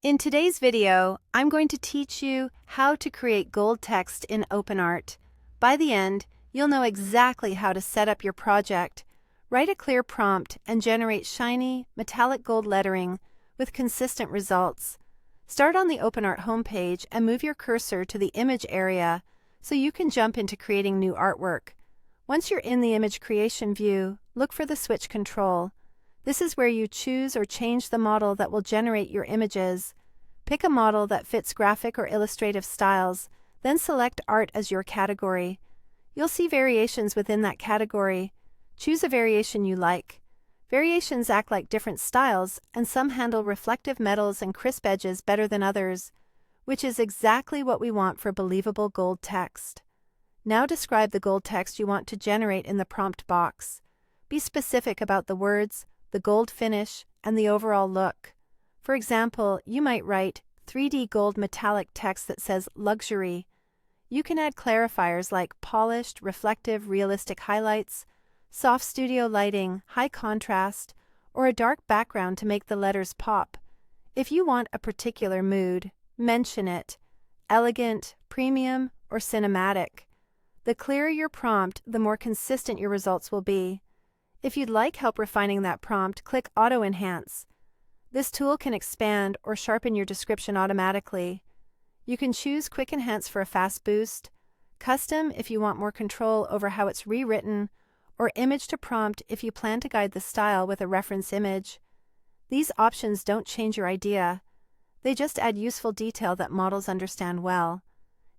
In today's video, I'm going to teach you how to create gold text in OpenArt. By the end, you'll know exactly how to set up your project, write a clear prompt, and generate shiny, metallic gold lettering with consistent results. Start on the OpenArt homepage and move your cursor to the image area so you can jump into creating new artwork. Once you're in the image creation view, look for the switch control. This is where you choose or change the model that will generate your images. Pick a model that fits graphic or illustrative styles, then select Art as your category. You'll see variations within that category. Choose a variation you like. Variations act like different styles, and some handle reflective metals and crisp edges better than others, which is exactly what we want for believable gold text. Now describe the gold text you want to generate in the prompt box. Be specific about the words, the gold finish, and the overall look. For example, you might write 3D gold metallic text that says luxury. You can add clarifiers like polished, reflective, realistic highlights, soft studio lighting, high contrast, or a dark background to make the letters pop. If you want a particular mood, mention it: elegant, premium, or cinematic. The clearer your prompt, the more consistent your results will be. If you'd like help refining that prompt, click Auto Enhance. This tool can expand or sharpen your description automatically. You can choose Quick Enhance for a fast boost, Custom if you want more control over how it's rewritten, or Image to Prompt if you plan to guide the style with a reference image. These options don't change your idea. They just add useful detail that models understand well.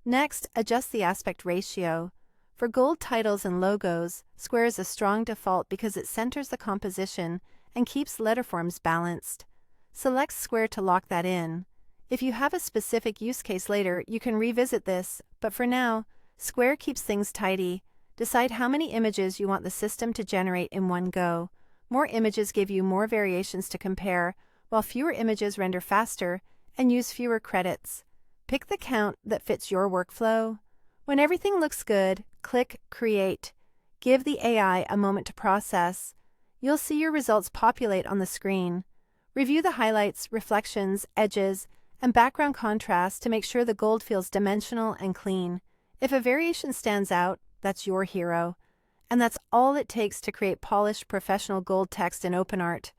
Next, adjust the aspect ratio. For gold titles and logos, square is a strong default because it centers the composition and keeps letterforms balanced. Select square to lock that in. If you have a specific use case later, you can revisit this, but for now, square keeps things tidy. Decide how many images you want the system to generate in one go. More images give you more variations to compare, while fewer images render faster and use fewer credits. Pick the count that fits your workflow. When everything looks good, click Create. Give the AI a moment to process. You'll see your results populate on the screen. Review the highlights, reflections, edges, and background contrast to make sure the gold feels dimensional and clean. If a variation stands out, that's your hero. And that's all it takes to create polished professional gold text in OpenArt.